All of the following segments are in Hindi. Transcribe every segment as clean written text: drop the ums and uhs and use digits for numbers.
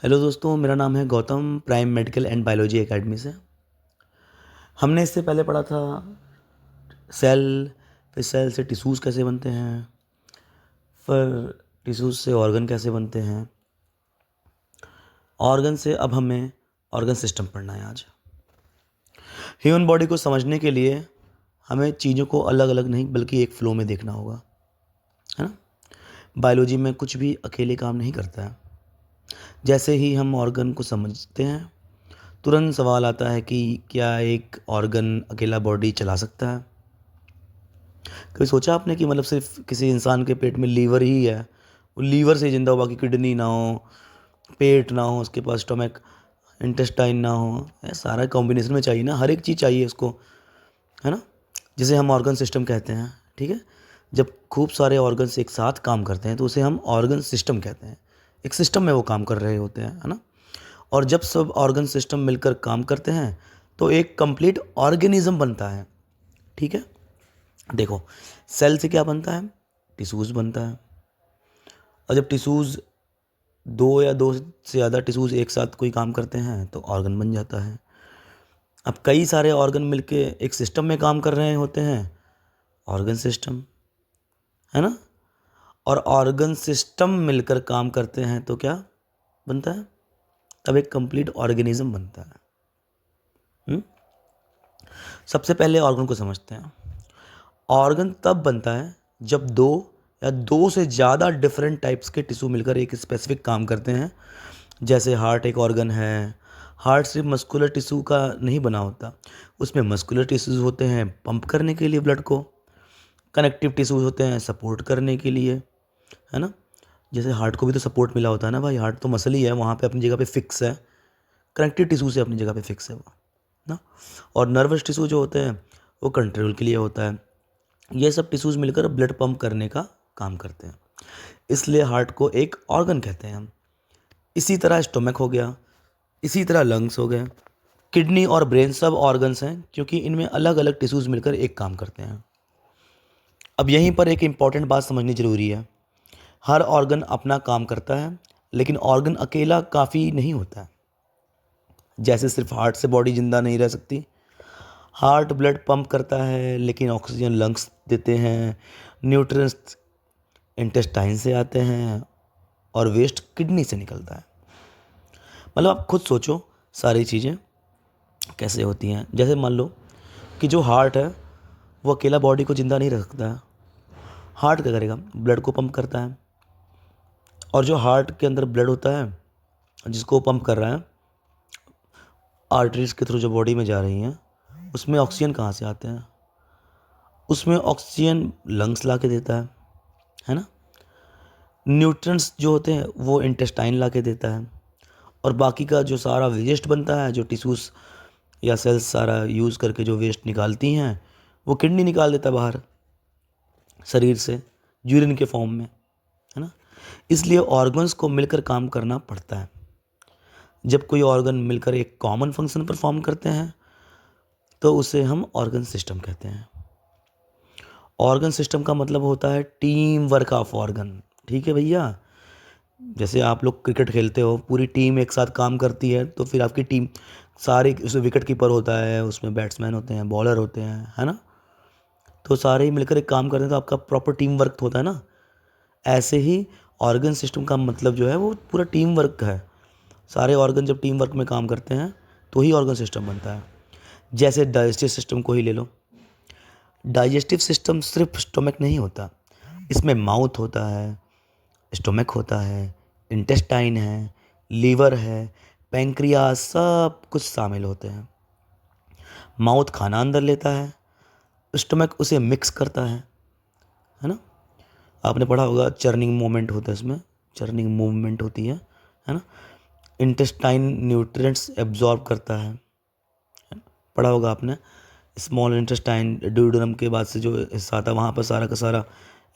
हेलो दोस्तों, मेरा नाम है Gautam, prime medical and biology academy से। हमने इससे पहले पढ़ा था सेल, फिर सेल से टिश्यूज़ कैसे बनते हैं, फिर टिश्यूज़ से ऑर्गन कैसे बनते हैं, ऑर्गन से अब हमें ऑर्गन सिस्टम पढ़ना है आज। ह्यूमन बॉडी को समझने के लिए हमें चीज़ों को अलग अलग नहीं बल्कि एक फ्लो में देखना होगा, है ना। बायोलॉजी में कुछ भी अकेले काम नहीं करता है। जैसे ही हम ऑर्गन को समझते हैं, तुरंत सवाल आता है कि क्या एक ऑर्गन अकेला बॉडी चला सकता है। कभी सोचा आपने कि मतलब सिर्फ किसी इंसान के पेट में लीवर ही है, वो लीवर से जिंदा हुआ, कि किडनी ना हो, पेट ना हो, उसके पास स्टमक, इंटेस्टाइन ना हो, ये सारा कॉम्बिनेशन में चाहिए ना, हर एक चीज़ चाहिए उसको, है ना। जिसे हम ऑर्गन सिस्टम कहते हैं, ठीक है। जब खूब सारे ऑर्गन्स एक साथ काम करते हैं तो उसे हम ऑर्गन सिस्टम कहते हैं। एक सिस्टम में वो काम कर रहे होते हैं, है ना। और जब सब ऑर्गन सिस्टम मिलकर काम करते हैं तो एक कंप्लीट ऑर्गेनिज्म बनता है, ठीक है। देखो, सेल से क्या बनता है? टिश्यूज़ बनता है। और जब टिश्यूज़ दो या दो से ज़्यादा टिश्यूज़ एक साथ कोई काम करते हैं तो ऑर्गन बन जाता है। अब कई सारे ऑर्गन मिलके एक सिस्टम में काम कर रहे होते हैं, ऑर्गन सिस्टम, है ना। और ऑर्गन सिस्टम मिलकर काम करते हैं तो क्या बनता है? तब एक कंप्लीट ऑर्गेनिज्म बनता है। हुँ? सबसे पहले ऑर्गन को समझते हैं। ऑर्गन तब बनता है जब दो या दो से ज़्यादा डिफरेंट टाइप्स के टिश्यू मिलकर एक स्पेसिफिक काम करते हैं। जैसे हार्ट एक ऑर्गन है। हार्ट सिर्फ मस्कुलर टिश्यू का नहीं बना होता, उसमें मस्कुलर टिश्यूज़ होते हैं पंप करने के लिए ब्लड को, कनेक्टिव टिश्यूज़ होते हैं सपोर्ट करने के लिए, है ना। जैसे हार्ट को भी तो सपोर्ट मिला होता है ना भाई, हार्ट तो मसल ही है, वहाँ पे अपनी जगह पे फिक्स है। कनेक्टिव टिश्यू से अपनी जगह पे फिक्स है वो, ना। और नर्वस टिश्यू जो होते हैं वो कंट्रोल के लिए होता है। ये सब टिश्यूज़ मिलकर ब्लड पंप करने का काम करते हैं, इसलिए हार्ट को एक ऑर्गन कहते हैं हम। इसी तरह स्टोमक हो गया, इसी तरह लंग्स हो गए, किडनी और ब्रेन सब ऑर्गन्स हैं क्योंकि इनमें अलग अलग टिश्यूज़ मिलकर एक काम करते हैं। अब यहीं पर एक इम्पॉर्टेंट बात समझनी ज़रूरी है। हर ऑर्गन अपना काम करता है, लेकिन ऑर्गन अकेला काफ़ी नहीं होता है। जैसे सिर्फ हार्ट से बॉडी जिंदा नहीं रह सकती। हार्ट ब्लड पंप करता है लेकिन ऑक्सीजन लंग्स देते हैं, न्यूट्रिएंट्स इंटेस्टाइन से आते हैं और वेस्ट किडनी से निकलता है। मतलब आप खुद सोचो सारी चीज़ें कैसे होती हैं। जैसे मान लो कि जो हार्ट है वो अकेला बॉडी को ज़िंदा नहीं रख सकता है। हार्ट क्या करेगा? ब्लड को पंप करता है। और जो हार्ट के अंदर ब्लड होता है जिसको पंप कर रहा है, आर्टरीज के थ्रू जो बॉडी में जा रही हैं, उसमें ऑक्सीजन कहाँ से आते हैं? उसमें ऑक्सीजन लंग्स ला के देता है ना। न्यूट्रिएंट्स जो होते हैं वो इंटेस्टाइन ला के देता है। और बाकी का जो सारा वेस्ट बनता है, जो टिश्यूज़ या सेल्स सारा यूज़ करके जो वेस्ट निकालती हैं, वो किडनी निकाल देता है बाहर शरीर से, यूरिन के फॉर्म में, है ना। इसलिए ऑर्गन्स को मिलकर काम करना पड़ता है। जब कोई ऑर्गन मिलकर एक कॉमन फंक्शन परफॉर्म करते हैं तो उसे हम ऑर्गन सिस्टम कहते हैं। ऑर्गन सिस्टम का मतलब होता है टीम वर्क ऑफ ऑर्गन, ठीक है भैया। जैसे आप लोग क्रिकेट खेलते हो, पूरी टीम एक साथ काम करती है तो फिर आपकी टीम सारी, उसमें विकेट कीपर होता है, उसमें बैट्समैन होते हैं, बॉलर होते हैं, है ना। तो सारे ही मिलकर एक काम करते हैं तो आपका प्रॉपर टीम वर्क होता है ना। ऐसे ही ऑर्गन सिस्टम का मतलब जो है वो पूरा टीम वर्क है। सारे ऑर्गन जब टीम वर्क में काम करते हैं तो ही ऑर्गन सिस्टम बनता है। जैसे डाइजेस्टिव सिस्टम को ही ले लो। डाइजेस्टिव सिस्टम सिर्फ स्टोमक नहीं होता, इसमें माउथ होता है, स्टोमक होता है, इंटेस्टाइन है, लीवर है, पैंक्रियास, सब कुछ शामिल होते हैं। माउथ खाना अंदर लेता है, स्टोमक उसे मिक्स करता है ना। आपने पढ़ा होगा चर्निंग मूवमेंट होता है इसमें, चर्निंग मूवमेंट होती है ना। इंटेस्टाइन न्यूट्रिएंट्स एब्जॉर्ब करता है, पढ़ा होगा आपने। स्मॉल इंटेस्टाइन ड्यूोडेनम के बाद से जो हिस्सा आता है वहाँ पर सारा का सारा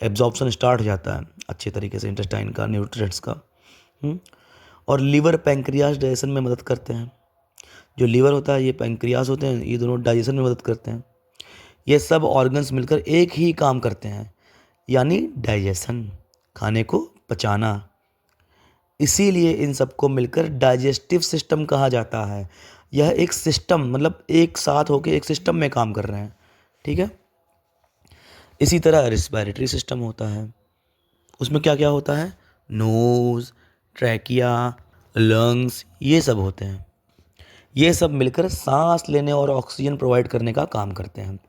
एब्जॉर्प्शन स्टार्ट हो जाता है अच्छे तरीके से इंटेस्टाइन का, न्यूट्रिएंट्स का। और लीवर पैंक्रियास डाइजेशन में मदद करते हैं। जो लीवर होता है, ये पैंक्रियास होते हैं, ये दोनों डाइजेशन में मदद करते हैं। ये सब ऑर्गन्स मिलकर एक ही काम करते हैं, यानी डाइजेशन, खाने को पचाना। इसीलिए इन सबको मिलकर डाइजेस्टिव सिस्टम कहा जाता है। यह एक सिस्टम, मतलब एक साथ होकर एक सिस्टम में काम कर रहे हैं, ठीक है। इसी तरह रिस्पिरेटरी सिस्टम होता है, उसमें क्या क्या होता है, नोज, ट्रैकिया, लंग्स, ये सब होते हैं। ये सब मिलकर सांस लेने और ऑक्सीजन प्रोवाइड करने का काम करते हैं।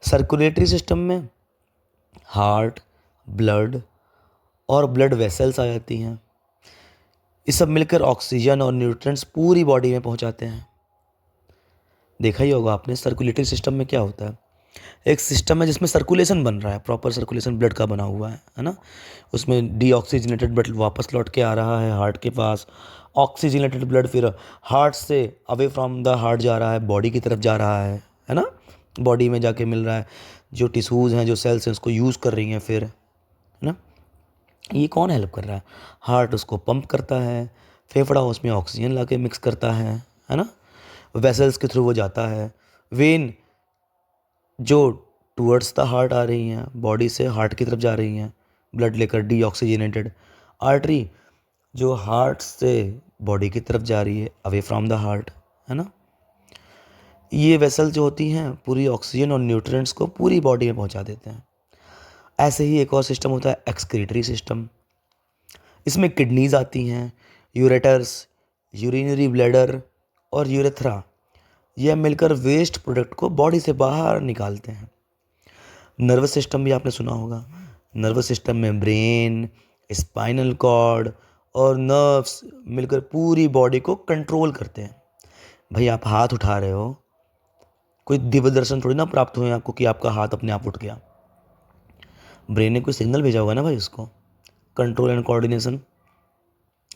सर्कुलेटरी सिस्टम में हार्ट, ब्लड और ब्लड वेसल्स आ जाती हैं। ये सब मिलकर ऑक्सीजन और न्यूट्रिएंट्स पूरी बॉडी में पहुंचाते हैं। देखा ही होगा आपने, सर्कुलेटरी सिस्टम में क्या होता है, एक सिस्टम है जिसमें सर्कुलेशन बन रहा है, प्रॉपर सर्कुलेशन ब्लड का बना हुआ है ना। उसमें डीऑक्सीजनेटेड ब्लड वापस लौट के आ रहा है हार्ट के पास, ऑक्सीजनेटेड ब्लड फिर हार्ट से अवे फ्रॉम द हार्ट जा रहा है, बॉडी की तरफ जा रहा है ना। बॉडी में जाके मिल रहा है, जो टिश्यूज़ हैं, जो सेल्स हैं, उसको यूज़ कर रही हैं फिर, है ना। ये कौन हेल्प कर रहा है, हार्ट उसको पंप करता है, फेफड़ा उसमें ऑक्सीजन ला के मिक्स करता है ना। वेसल्स के थ्रू वो जाता है, वेन जो टूवर्ड्स द हार्ट आ रही हैं, बॉडी से हार्ट की तरफ जा रही हैं ब्लड लेकर डीऑक्सीजनेटेड। आर्टरी जो हार्ट से बॉडी की तरफ जा रही है अवे फ्रॉम द हार्ट, है ना। ये वेसल जो होती हैं पूरी ऑक्सीजन और न्यूट्रिएंट्स को पूरी बॉडी में पहुंचा देते हैं। ऐसे ही एक और सिस्टम होता है एक्सक्रीटरी सिस्टम। इसमें किडनीज आती हैं, यूरेटर्स, यूरिनरी ब्लैडर और यूरेथ्रा, यह मिलकर वेस्ट प्रोडक्ट को बॉडी से बाहर निकालते हैं। नर्वस सिस्टम भी आपने सुना होगा। नर्वस सिस्टम में ब्रेन, स्पाइनल कॉर्ड और नर्व्स मिलकर पूरी बॉडी को कंट्रोल करते हैं। भाई आप हाथ उठा रहे हो, कोई दिव्य दर्शन थोड़ी ना प्राप्त हुए आपको कि आपका हाथ अपने आप उठ गया। ब्रेन ने कोई सिग्नल भेजा होगा ना भाई उसको। कंट्रोल एंड कोऑर्डिनेशन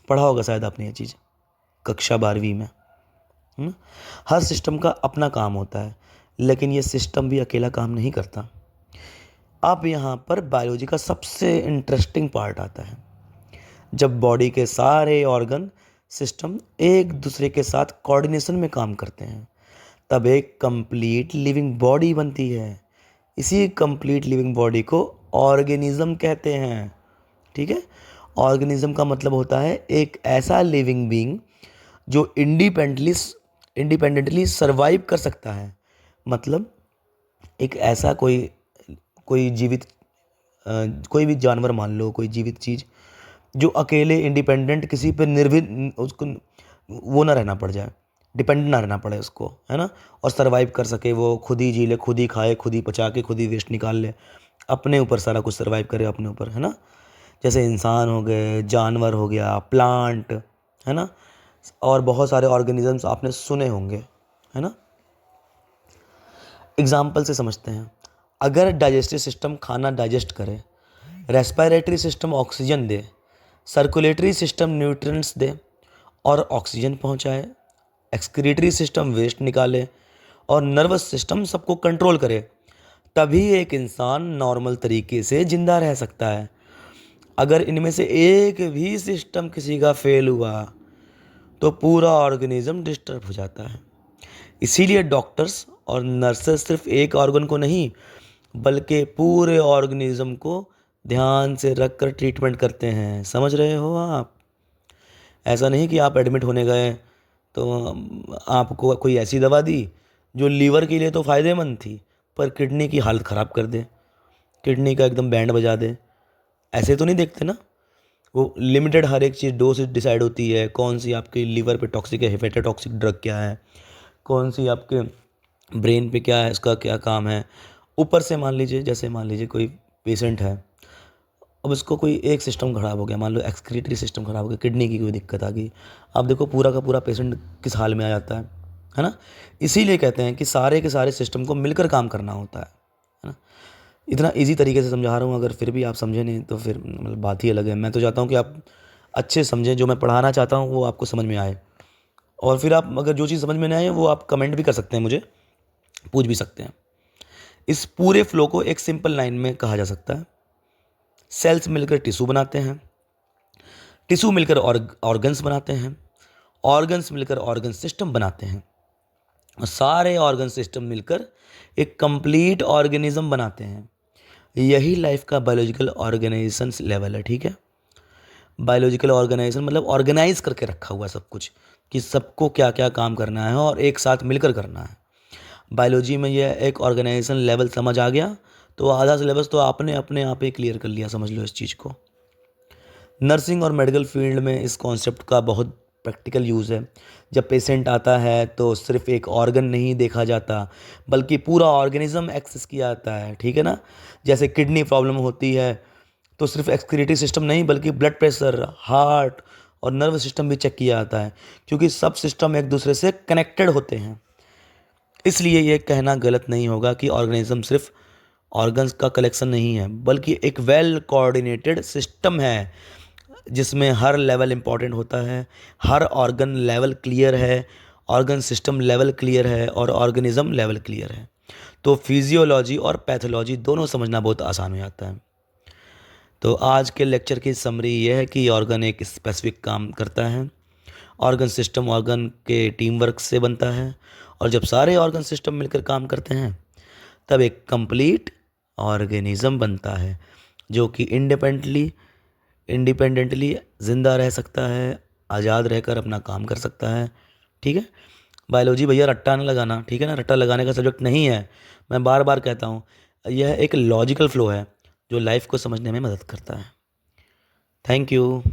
पढ़ा होगा शायद आपने ये चीज़ कक्षा 12वीं में, है ना। हर सिस्टम का अपना काम होता है, लेकिन ये सिस्टम भी अकेला काम नहीं करता। अब यहाँ पर बायोलॉजी का सबसे इंटरेस्टिंग पार्ट आता है। जब बॉडी के सारे ऑर्गन सिस्टम एक दूसरे के साथ कोऑर्डिनेशन में काम करते हैं, तब एक कंप्लीट लिविंग बॉडी बनती है। इसी कंप्लीट लिविंग बॉडी को ऑर्गेनिज्म कहते हैं, ठीक है। ऑर्गेनिज्म का मतलब होता है एक ऐसा लिविंग बीइंग जो इंडिपेंडेंटली सर्वाइव कर सकता है। मतलब एक ऐसा कोई कोई जीवित कोई भी जानवर मान लो, कोई जीवित चीज़ जो अकेले इंडिपेंडेंट किसी पर निर्भर, उसको वो ना रहना पड़ जाए, डिपेंडेंट ना रहना पड़े उसको, है ना। और सर्वाइव कर सके, वो खुद ही जी ले, खुद ही खाए, खुद ही पचा के खुद ही वेस्ट निकाल ले, अपने ऊपर सारा कुछ सर्वाइव करे अपने ऊपर, है ना। जैसे इंसान हो गए, जानवर हो गया, प्लांट, है ना, और बहुत सारे ऑर्गेनिजम्स आपने सुने होंगे, है ना। एग्जाम्पल से समझते हैं। अगर डाइजेस्टिव सिस्टम खाना डाइजेस्ट करे, रेस्पिरेटरी सिस्टम ऑक्सीजन दे, सर्कुलेटरी सिस्टम न्यूट्रिएंट्स दे और ऑक्सीजन पहुंचाए, एक्सक्रीटरी सिस्टम वेस्ट निकाले और नर्वस सिस्टम सबको कंट्रोल करे, तभी एक इंसान नॉर्मल तरीके से जिंदा रह सकता है। अगर इनमें से एक भी सिस्टम किसी का फेल हुआ तो पूरा ऑर्गेनिज्म डिस्टर्ब हो जाता है। इसीलिए डॉक्टर्स और नर्सेस सिर्फ एक ऑर्गन को नहीं बल्कि पूरे ऑर्गेनिज्म को ध्यान से रख कर ट्रीटमेंट करते हैं। समझ रहे हो आप। ऐसा नहीं कि आप एडमिट होने गए तो आपको कोई ऐसी दवा दी जो लीवर के लिए तो फ़ायदेमंद थी पर किडनी की हालत ख़राब कर दे, किडनी का एकदम बैंड बजा दे। ऐसे तो नहीं देखते ना। वो लिमिटेड हर एक चीज़ डोज डिसाइड होती है, कौन सी आपके लीवर पे टॉक्सिक है, हेपेटोटॉक्सिक ड्रग क्या है, कौन सी आपके ब्रेन पे क्या है, इसका क्या काम है। ऊपर से मान लीजिए, जैसे मान लीजिए कोई पेशेंट है, अब इसको कोई एक सिस्टम ख़राब हो गया, मान लो एक्सक्रीटरी सिस्टम ख़राब हो गया, किडनी की कोई दिक्कत आ गई, आप देखो पूरा का पूरा पेशेंट किस हाल में आ जाता है ना। इसीलिए कहते हैं कि सारे के सारे सिस्टम को मिलकर काम करना होता है ना। इतना इजी तरीके से समझा रहा हूँ, अगर फिर भी आप समझे नहीं तो फिर मतलब बात ही अलग है। मैं तो चाहता हूँ कि आप अच्छे समझें, जो मैं पढ़ाना चाहता हूँ वो आपको समझ में आए। और फिर आप अगर जो चीज़ समझ में नहीं आए वो आप कमेंट भी कर सकते हैं, मुझे पूछ भी सकते हैं। इस पूरे फ्लो को एक सिंपल लाइन में कहा जा सकता है। सेल्स मिलकर टिश्यू बनाते हैं, टिश्यू मिलकर ऑर्गन्स बनाते हैं, ऑर्गन्स मिलकर ऑर्गन सिस्टम बनाते हैं और सारे ऑर्गन सिस्टम मिलकर एक कंप्लीट ऑर्गेनिज्म बनाते हैं। यही लाइफ का बायोलॉजिकल ऑर्गेनाइजेशन लेवल है, ठीक है। बायोलॉजिकल ऑर्गेनाइजेशन मतलब ऑर्गेनाइज करके रखा हुआ है सब कुछ, कि सबको क्या क्या काम करना है और एक साथ मिलकर करना है। बायोलॉजी में यह एक ऑर्गेनाइजेशन लेवल समझ आ गया तो आधा सिलेबस तो आपने अपने आप ही क्लियर कर लिया, समझ लो इस चीज़ को। नर्सिंग और मेडिकल फील्ड में इस कॉन्सेप्ट का बहुत प्रैक्टिकल यूज़ है। जब पेशेंट आता है तो सिर्फ एक ऑर्गन नहीं देखा जाता बल्कि पूरा ऑर्गेनिज्म एक्सेस किया जाता है, ठीक है ना। जैसे किडनी प्रॉब्लम होती है तो सिर्फ एक्सक्रीटरी सिस्टम नहीं बल्कि ब्लड प्रेशर, हार्ट और नर्व सिस्टम भी चेक किया जाता है, क्योंकि सब सिस्टम एक दूसरे से कनेक्टेड होते हैं। इसलिए ये कहना गलत नहीं होगा कि ऑर्गेनिज्म सिर्फ ऑर्गन्स का कलेक्शन नहीं है बल्कि एक वेल कोऑर्डिनेटेड सिस्टम है जिसमें हर लेवल इंपॉर्टेंट होता है। हर ऑर्गन लेवल क्लियर है, ऑर्गन सिस्टम लेवल क्लियर है और ऑर्गेनिज्म लेवल क्लियर है, तो फिजियोलॉजी और पैथोलॉजी दोनों समझना बहुत आसान हो जाता है। तो आज के लेक्चर की समरी यह है कि ऑर्गन एक स्पेसिफिक काम करता है। ऑर्गन सिस्टम ऑर्गन के टीम वर्क से बनता है और जब सारे ऑर्गन सिस्टम मिलकर काम करते हैं तब एक कंप्लीट ऑर्गेनिज्म बनता है जो कि इंडिपेंडेंटली ज़िंदा रह सकता है, आज़ाद रहकर अपना काम कर सकता है, ठीक है। बायोलॉजी भैया रट्टा न लगाना, ठीक है ना, रट्टा लगाने का सब्जेक्ट नहीं है। मैं बार बार कहता हूँ, यह एक लॉजिकल फ्लो है जो लाइफ को समझने में मदद करता है। Thank you.